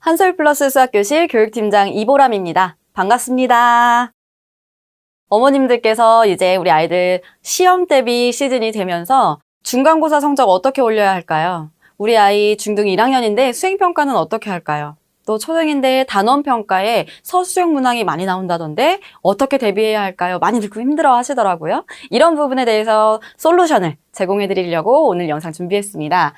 한솔플러스 수학교실 교육팀장 이보람입니다. 반갑습니다. 어머님들께서 이제 우리 아이들 시험 대비 시즌이 되면서 중간고사 성적 어떻게 올려야 할까요? 우리 아이 중등 1학년인데 수행평가는 어떻게 할까요? 또 초등인데 단원평가에 서술형 문항이 많이 나온다던데 어떻게 대비해야 할까요? 많이들 힘들어 하시더라고요. 이런 부분에 대해서 솔루션을 제공해 드리려고 오늘 영상 준비했습니다.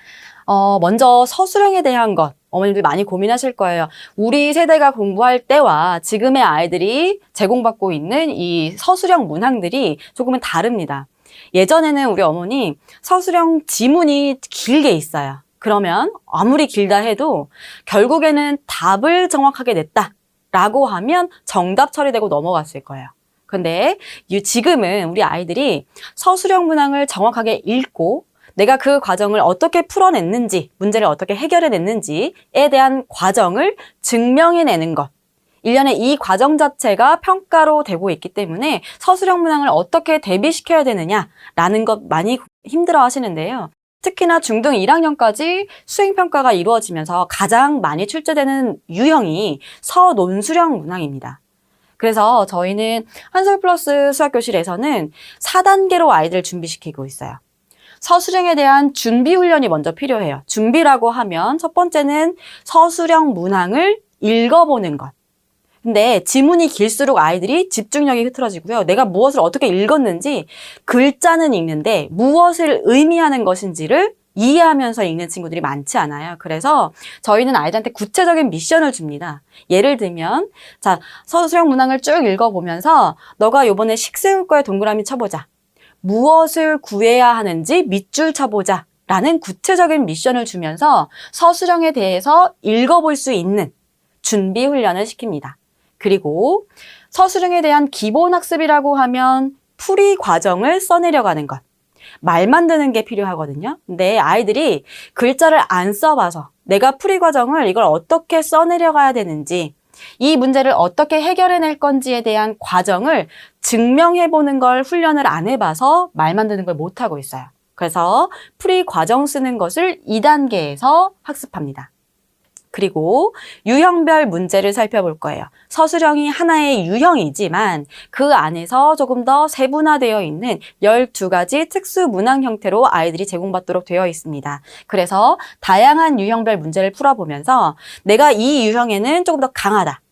먼저 서술형에 대한 것 어머님들 많이 고민하실 거예요. 우리 세대가 공부할 때와 지금의 아이들이 제공받고 있는 이 서술형 문항들이 조금은 다릅니다. 예전에는 우리 어머니 서술형 지문이 길게 있어요. 그러면 아무리 길다 해도 결국에는 답을 정확하게 냈다라고 하면 정답 처리되고 넘어갔을 거예요. 근데 지금은 우리 아이들이 서술형 문항을 정확하게 읽고 내가 그 과정을 어떻게 풀어냈는지, 문제를 어떻게 해결해냈는지에 대한 과정을 증명해내는 것. 일련의 이 과정 자체가 평가로 되고 있기 때문에 서술형 문항을 어떻게 대비시켜야 되느냐라는 것 많이 힘들어 하시는데요. 특히나 중등 1학년까지 수행평가가 이루어지면서 가장 많이 출제되는 유형이 서논술형 문항입니다. 그래서 저희는 한솔플러스 수학교실에서는 4단계로 아이들 준비시키고 있어요. 서술형에 대한 준비 훈련이 먼저 필요해요. 준비라고 하면 첫 번째는 서술형 문항을 읽어보는 것. 근데 지문이 길수록 아이들이 집중력이 흐트러지고요. 내가 무엇을 어떻게 읽었는지 글자는 읽는데 무엇을 의미하는 것인지를 이해하면서 읽는 친구들이 많지 않아요. 그래서 저희는 아이들한테 구체적인 미션을 줍니다. 예를 들면 자, 서술형 문항을 쭉 읽어보면서 너가 이번에 식세울 거에 동그라미 쳐보자. 무엇을 구해야 하는지 밑줄 쳐보자 라는 구체적인 미션을 주면서 서술형에 대해서 읽어볼 수 있는 준비 훈련을 시킵니다. 그리고 서술형에 대한 기본 학습이라고 하면 풀이 과정을 써내려가는 것. 말 만드는 게 필요하거든요. 근데 아이들이 글자를 안 써봐서 내가 풀이 과정을 이걸 어떻게 써내려가야 되는지 이 문제를 어떻게 해결해낼 건지에 대한 과정을 증명해보는 걸 훈련을 안 해봐서 말 만드는 걸 못하고 있어요. 그래서 풀이 과정 쓰는 것을 2단계에서 학습합니다. 그리고 유형별 문제를 살펴볼 거예요. 서술형이 하나의 유형이지만 그 안에서 조금 더 세분화되어 있는 12가지 특수 문항 형태로 아이들이 제공받도록 되어 있습니다. 그래서 다양한 유형별 문제를 풀어보면서 내가 이 유형에는 조금 더 강하다.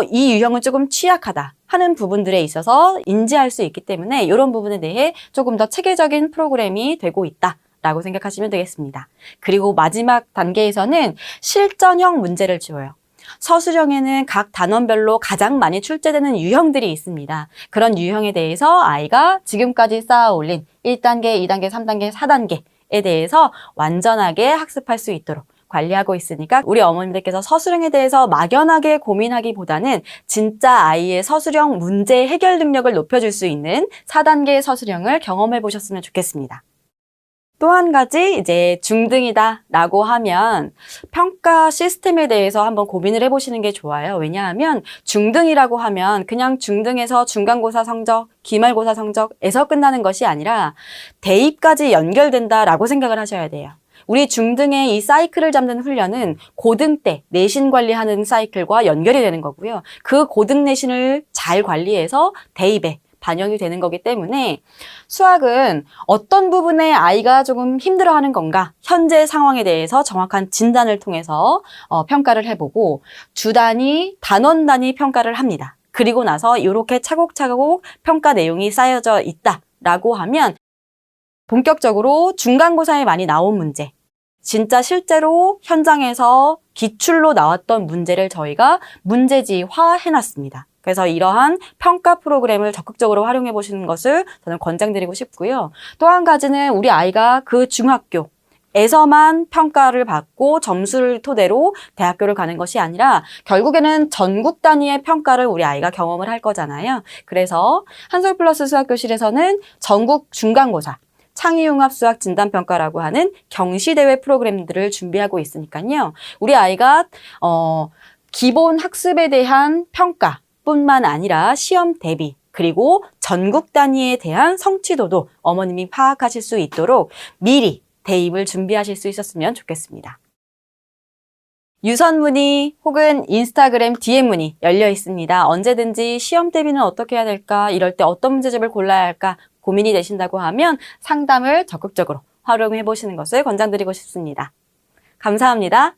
이 유형은 조금 취약하다 하는 부분들에 있어서 인지할 수 있기 때문에 이런 부분에 대해 조금 더 체계적인 프로그램이 되고 있다. 라고 생각하시면 되겠습니다. 그리고 마지막 단계에서는 실전형 문제를 주어요. 서술형에는 각 단원별로 가장 많이 출제되는 유형들이 있습니다. 그런 유형에 대해서 아이가 지금까지 쌓아 올린 1단계, 2단계, 3단계, 4단계에 대해서 완전하게 학습할 수 있도록 관리하고 있으니까 우리 어머님들께서 서술형에 대해서 막연하게 고민하기보다는 진짜 아이의 서술형 문제 해결 능력을 높여줄 수 있는 4단계 서술형을 경험해 보셨으면 좋겠습니다. 또 한 가지 이제 중등이다 라고 하면 평가 시스템에 대해서 한번 고민을 해보시는 게 좋아요. 왜냐하면 중등이라고 하면 그냥 중등에서 중간고사 성적, 기말고사 성적에서 끝나는 것이 아니라 대입까지 연결된다라고 생각을 하셔야 돼요. 우리 중등의 이 사이클을 잡는 훈련은 고등 때 내신 관리하는 사이클과 연결이 되는 거고요. 그 고등 내신을 잘 관리해서 대입에 반영이 되는 거기 때문에 수학은 어떤 부분에 아이가 조금 힘들어하는 건가 현재 상황에 대해서 정확한 진단을 통해서 평가를 해보고 주 단위, 단원 단위 평가를 합니다. 그리고 나서 이렇게 차곡차곡 평가 내용이 쌓여져 있다라고 하면 본격적으로 중간고사에 많이 나온 문제 진짜 실제로 현장에서 기출로 나왔던 문제를 저희가 문제지화 해놨습니다. 그래서 이러한 평가 프로그램을 적극적으로 활용해 보시는 것을 저는 권장드리고 싶고요. 또 한 가지는 우리 아이가 그 중학교에서만 평가를 받고 점수를 토대로 대학교를 가는 것이 아니라 결국에는 전국 단위의 평가를 우리 아이가 경험을 할 거잖아요. 그래서 한솔플러스 수학교실에서는 전국 중간고사 창의융합수학 진단평가라고 하는 경시대회 프로그램들을 준비하고 있으니까요. 우리 아이가 기본 학습에 대한 평가 뿐만 아니라 시험 대비 그리고 전국 단위에 대한 성취도도 어머님이 파악하실 수 있도록 미리 대입을 준비하실 수 있었으면 좋겠습니다. 유선 문의 혹은 인스타그램 DM 문의 열려 있습니다. 언제든지 시험 대비는 어떻게 해야 될까? 이럴 때 어떤 문제집을 골라야 할까? 고민이 되신다고 하면 상담을 적극적으로 활용해 보시는 것을 권장드리고 싶습니다. 감사합니다.